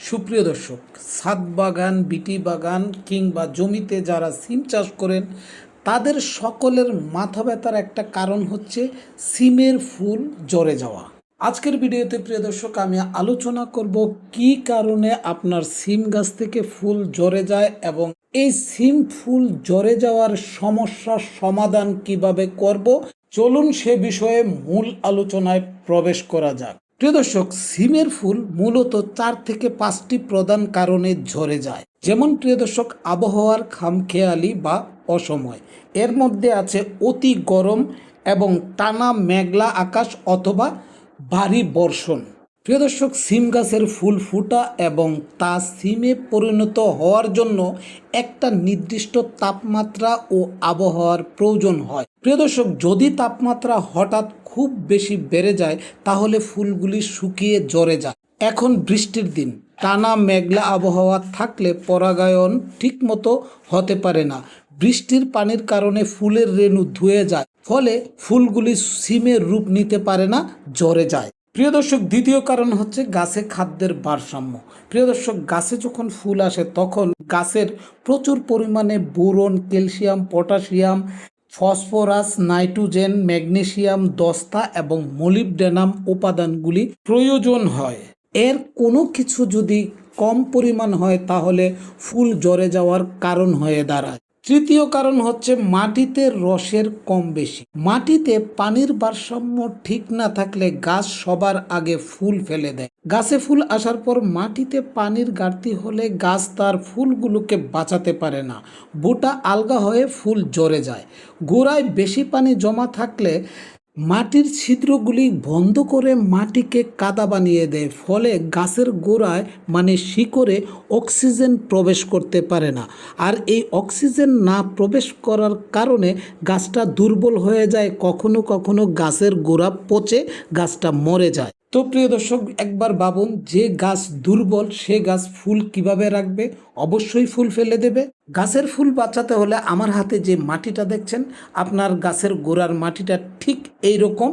সুপ্রিয় দর্শক, ছাদ বাগান, বিটি বাগান কিংবা জমিতে যারা সিম চাষ করেন তাদের সকলের মাথা ব্যথার একটা কারণ হচ্ছে সিমের ফুল ঝরে যাওয়া। আজকের ভিডিওতে প্রিয় দর্শক আমি আলোচনা করব কি কারণে আপনার সিম গাছ থেকে ফুল ঝরে যায় এবং এই সিম ফুল ঝরে যাওয়ার সমস্যার সমাধান কিভাবে করব। চলুন সে বিষয়ে মূল আলোচনায় প্রবেশ করা যাক। প্রিয় দর্শক, সিমের ফুল মূলত 4 থেকে 5টি প্রধান কারণে ঝরে যায়। যেমন প্রিয় দর্শক, আবহাওয়ার খামখেয়ালি বা অসময়, এর মধ্যে আছে অতি গরম এবং টানা মেঘলা আকাশ অথবা ভারী বর্ষণ। প্রিয় দর্শক, সিম গাছের ফুল ফুটা এবং তা সিমে পরিণত হওয়ার জন্য একটা নির্দিষ্ট তাপমাত্রা ও আবহাওয়ার প্রয়োজন হয়। প্রিয় দর্শক, যদি তাপমাত্রা হঠাৎ খুব বেশি বেড়ে যায় তাহলে ফুলগুলি শুকিয়ে ঝরে যায়। এখন বৃষ্টির দিন, টানা মেঘলা আবহাওয়া থাকলে পরাগায়ন ঠিকমতো হতে পারে না। বৃষ্টির পানির কারণে ফুলের রেণু ধুয়ে যায়, ফলে ফুলগুলি সিমের রূপ নিতে পারে না, ঝরে যায়। প্রিয় দর্শক, দ্বিতীয় কারণ হচ্ছে গাছে খাদ্যের ভারসাম্য। প্রিয় দর্শক, গাছে যখন ফুল আসে তখন গাছের প্রচুর পরিমাণে boron, calcium, potassium, phosphorus, nitrogen, magnesium, দস্তা এবং মলিবডেনাম উপাদানগুলি প্রয়োজন হয়। এর কোনো কিছু যদি কম পরিমাণ হয় তাহলে ফুল ঝরে যাওয়ার কারণ হয়ে দাঁড়ায়। তৃতীয় কারণ হচ্ছে মাটিতে রসের কম বেশি। মাটিতে পানির ভারসাম্য ঠিক না থাকলে গাছ সবার আগে ফুল ফেলে দেয়। গাছে ফুল আসার পর মাটিতে পানির ঘাটতি হলে গাছ তার ফুলগুলোকে বাঁচাতে পারে না, বোটা আলগা হয়ে ফুল ঝরে যায়। গোড়ায় বেশি পানি জমা থাকলে মাটির ছিদ্রগুলি বন্ধ করে মাটিকে কাদা বানিয়ে দেয়, ফলে গাছের গোড়ায় শিকড়ে অক্সিজেন প্রবেশ করতে পারে না। আর এই অক্সিজেন না প্রবেশ করার কারণে গাছটা দুর্বল হয়ে যায়, কখনো কখনো গাছের গোড়া পচে গাছটা মরে যায়। তো প্রিয় দর্শক, একবার ভাবুন, যে গাছ দুর্বল সে গাছ ফুল কিভাবে রাখবে? অবশ্যই ফুল ফেলে দেবে। গাছের ফুল বাঁচাতে হলে আমার হাতে যে মাটিটা দেখছেন, আপনার গাছের গোড়ার মাটিটা ঠিক এইরকম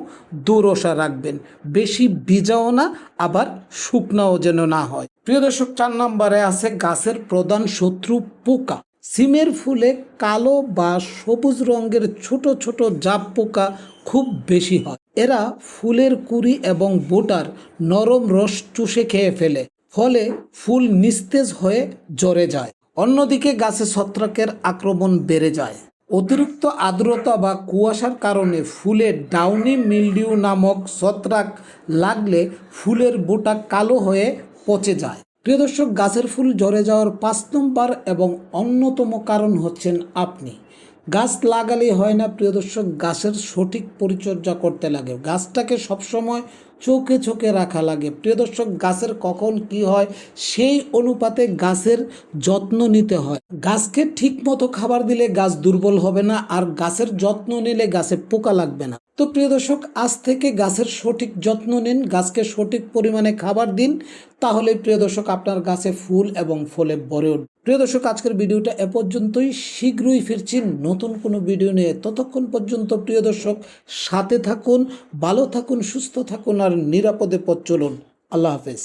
দোরসা রাখবেন, বেশি ভিজাও না আবার শুকনাও যেন না হয়। প্রিয় দর্শক, 4 নম্বরে আছে গাছের প্রধান শত্রু পোকা। সিমের ফুলে কালো বা সবুজ রঙের ছোট ছোট জাপ পোকা খুব বেশি হয়। এরা ফুলের কুঁড়ি এবং বোটার নরম রস চুষে খেয়ে ফেলে, ফলে ফুল নিস্তেজ হয়ে ঝরে যায়। অন্যদিকে গাছে ছত্রাকের আক্রমণ বেড়ে যায়। অতিরিক্ত আর্দ্রতা বা কুয়াশার কারণে ফুলে ডাউনি মিলডিউ নামক ছত্রাক লাগলে ফুলের বোটা কালো হয়ে পচে যায়। প্রিয় দর্শক, গাছের ফুল ঝরে যাওয়ার 5 নম্বর এবং অন্যতম কারণ হচ্ছেন আপনি। গাছ লাগালেই হয় না প্রিয় দর্শক, গাছের সঠিক পরিচর্যা করতে লাগে। গাছটাকে সবসময় চোখে চোখে রাখা লাগে। প্রিয় দর্শক, গাছের কখন কি হয় সেই অনুপাতে গাছের যত্ন নিতে হয়। গাছকে ঠিক মতো খাবার দিলে গাছ দুর্বল হবে না, আর গাছের যত্ন নিলে গাছে পোকা লাগবে না। তো প্রিয় দর্শক, আজ থেকে গাছের সঠিক যত্ন নিন, গাছকে সঠিক পরিমাণে খাবার দিন, তাহলে প্রিয় দর্শক আপনার গাছে ফুল এবং ফলে ভরে উঠবে। প্রিয় দর্শক, আজকের ভিডিওটা এ পর্যন্তই। শীঘ্রই ফিরছি নতুন কোনো ভিডিও নিয়ে। ততক্ষণ পর্যন্ত প্রিয় দর্শক সাথে থাকুন, ভালো থাকুন, সুস্থ থাকুন আর নিরাপদে পথ চলুন। আল্লাহ হাফেজ।